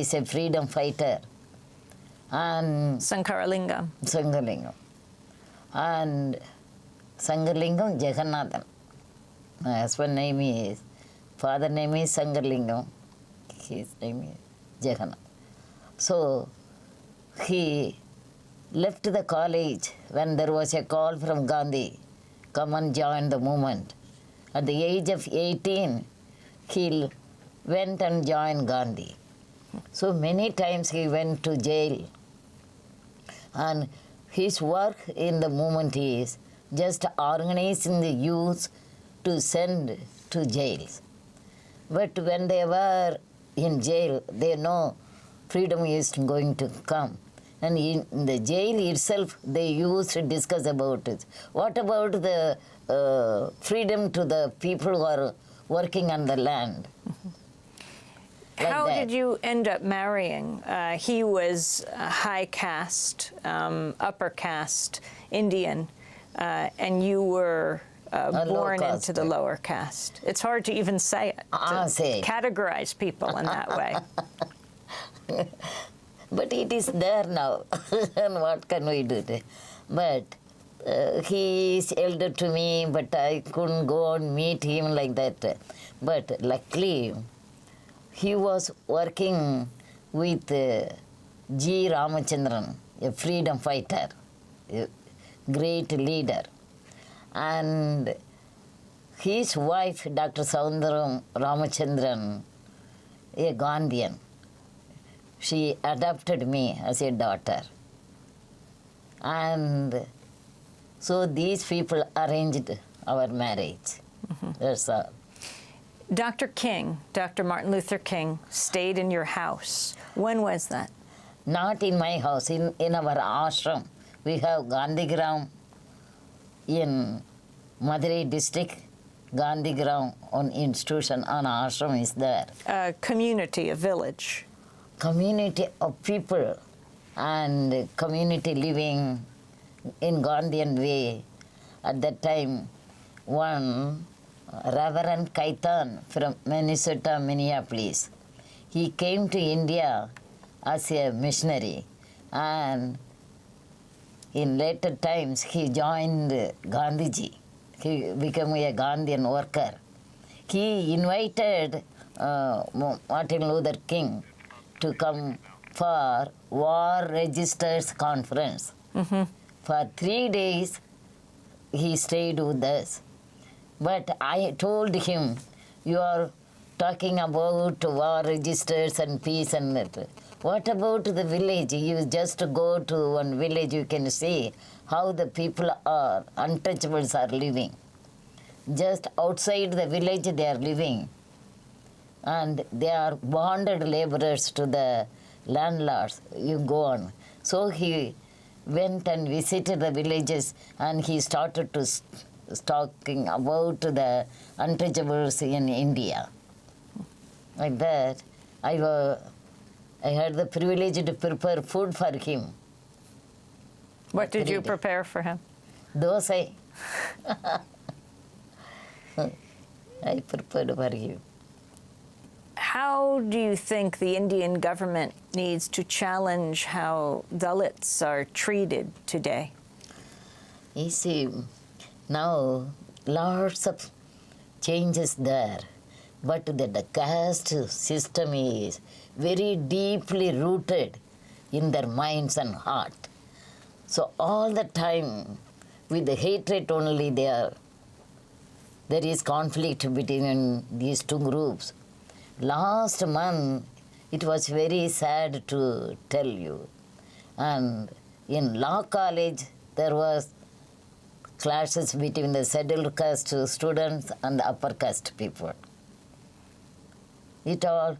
He's a freedom fighter. And Sankaralingam. Sankaralingam. And Sankaralingam Jagannathan. My husband's name is, father name is Sankaralingam. His name is Jagannathan. So he left the college when there was a call from Gandhi, come and join the movement. At the age of 18, he went and joined Gandhi. So many times he went to jail. And his work in the movement is just organizing the youth to send to jails. But when they were in jail, they know freedom is going to come. And in the jail itself, they used to discuss about it. What about the freedom to the people who are working on the land? How did you end up marrying? He was a high caste, upper caste Indian, and you were born into the lower caste. It's hard to even say it, to categorize people in that way. But it is there now, and what can we do? But he is elder to me, but I couldn't go and meet him like that. But luckily, he was working with G. Ramachandran, a freedom fighter, a great leader. And his wife, Dr. Soundaram Ramachandran, a Gandhian, she adopted me as a daughter. And so these people arranged our marriage. That's all. Dr. King, Dr. Martin Luther King, stayed in your house. When was that? Not in my house, in our ashram. We have Gandhigram in Madurai district. Gandhigram on institution, on ashram is there. A community, a village. Community of people and community living in Gandhian way. At that time, one Reverend Kaitan from Minnesota, Minneapolis, he came to India as a missionary, and in later times he joined Gandhiji. He became a Gandhian worker. He invited Martin Luther King to come for War Registers Conference. For 3 days, he stayed with us. But I told him, you are talking about war registers and peace and that. What about the village? You just go to one village, you can see how the people are, untouchables are living. Just outside the village they are living. And they are bonded laborers to the landlords. You go on. So he went and visited the villages, and he started to talking about the untouchables in India. Like that, I had the privilege to prepare food for him. What did you prepare for him? Dosa. I prepared for him. How do you think the Indian government needs to challenge how Dalits are treated today? You see, now lots of changes there, but the caste system is very deeply rooted in their minds and heart. So all the time, with the hatred only there is conflict between these two groups. Last month, it was very sad to tell you. And in law college, there was clashes between the scheduled caste students and the upper caste people. It all,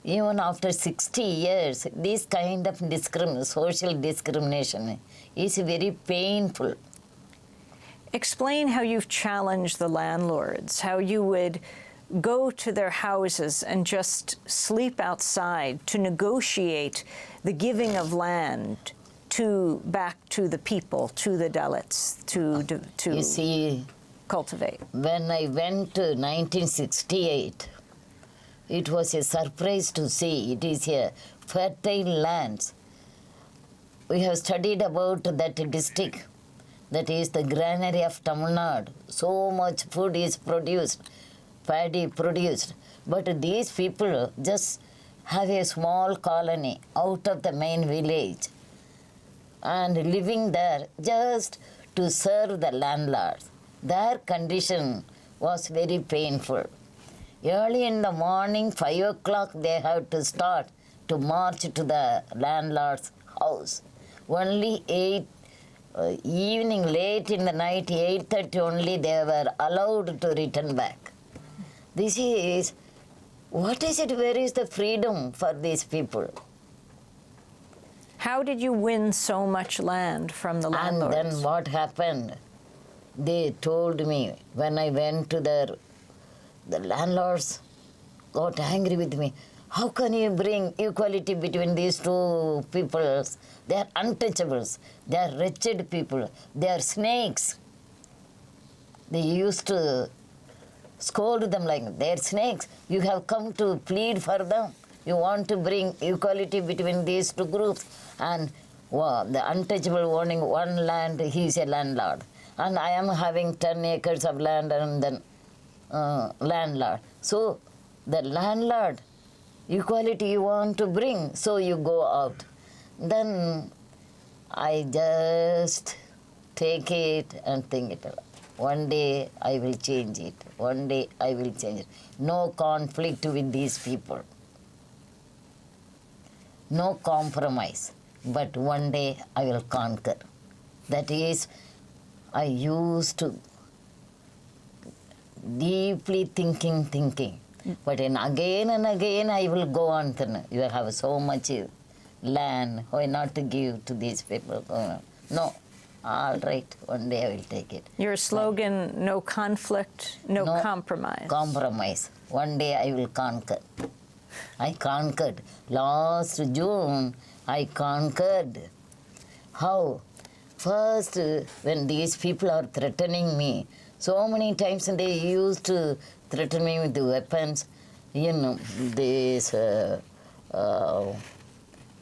even after 60 years, this kind of social discrimination is very painful. Explain how you've challenged the landlords, how you would go to their houses and just sleep outside to negotiate the giving of land back to the people, to the Dalits, to you see, cultivate. When I went to 1968 it was a surprise to see. It is a fertile land. We have studied about that district. That is the granary of Tamil Nadu. So much food is produced, paddy produced. But these people just have a small colony out of the main village and living there just to serve the landlords. Their condition was very painful. Early in the morning, 5 o'clock, they have to start to march to the landlord's house. Only evening, late in the night, 8:30 only, they were allowed to return back. This is, what is it? Where is the freedom for these people? How did you win so much land from the landlords? And then what happened? They told me when I went to the landlords got angry with me. How can you bring equality between these two peoples? They are untouchables. They are wretched people. They are snakes. They used to scold them like, they are snakes. You have come to plead for them. You want to bring equality between these two groups. And the untouchable owning one land, he is a landlord. And I am having 10 acres of land and then landlord. So the landlord, equality you want to bring, so you go out. Then I just take it and think it. One day I will change it. One day I will change it. No conflict with these people. No compromise. But one day I will conquer. That is, I used to deeply thinking. But then again and again I will go on. You have so much land, why not to give to these people? No, all right, one day I will take it. Your slogan, no conflict, no compromise. Compromise. One day I will conquer. I conquered. Last June, I conquered. How? First, when these people are threatening me, so many times they used to threaten me with the weapons. You know, this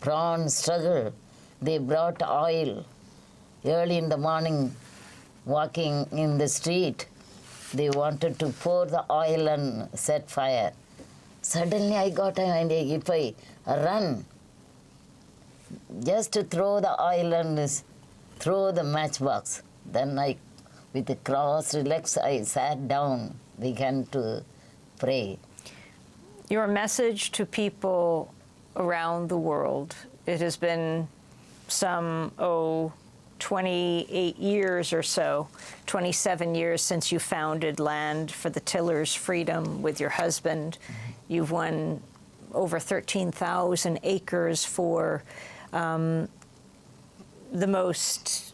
prawn struggle, they brought oil. Early in the morning, walking in the street, they wanted to pour the oil and set fire. Suddenly I got an idea, if I run, just to throw the oil and throw the matchbox. Then I, with the crossed legs, I sat down, began to pray. Your message to people around the world, it has been some, 28 years or so, 27 years since you founded âLand for the Tillersâ Freedomâ with your husband. You've won over 13,000 acres for the most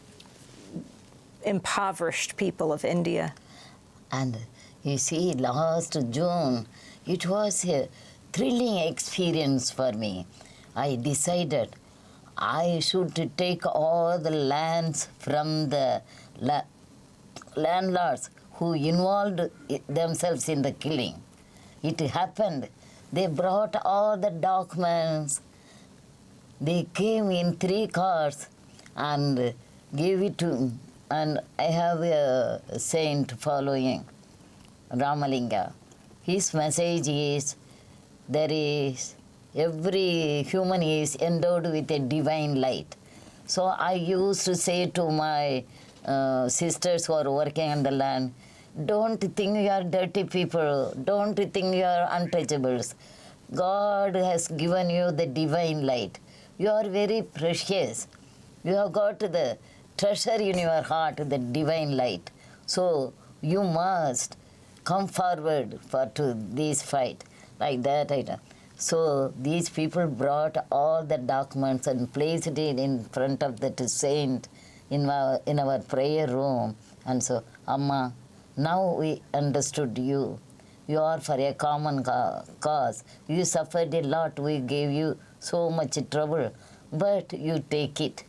impoverished people of India. And you see, last June, it was a thrilling experience for me. I decided I should take all the lands from the landlords who involved themselves in the killing. It happened. They brought all the documents. They came in 3 cars and gave it to, and I have a saint following, Ramalinga. His message is, there is, every human is endowed with a divine light. So I used to say to my sisters who are working on the land, don't think you are dirty people, don't think you are untouchables. God has given you the divine light. You are very precious. You have got the treasure in your heart, the divine light. So you must come forward to this fight. Like that. So these people brought all the documents and placed it in front of that saint in our prayer room. And so, Amma, now we understood you. You are for a common cause. You suffered a lot. We gave you so much trouble. But you take it.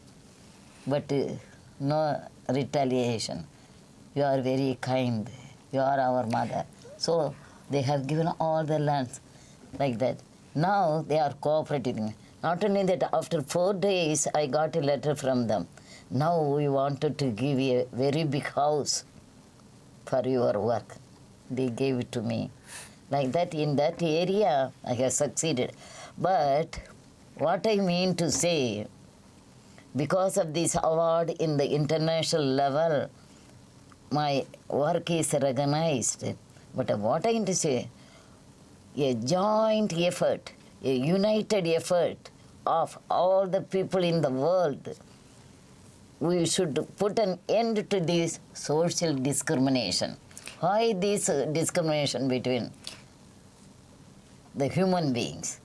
But no retaliation. You are very kind. You are our mother. So they have given all the lands. like that. Now they are cooperating. Not only that, after 4 days, I got a letter from them. Now we wanted to give you a very big house for your work. They gave it to me. Like that, in that area, I have succeeded. But what I mean to say, because of this award in the international level, my work is recognized. But what I mean to say, a joint effort, a united effort of all the people in the world, we should put an end to this social discrimination. Why this discrimination between the human beings?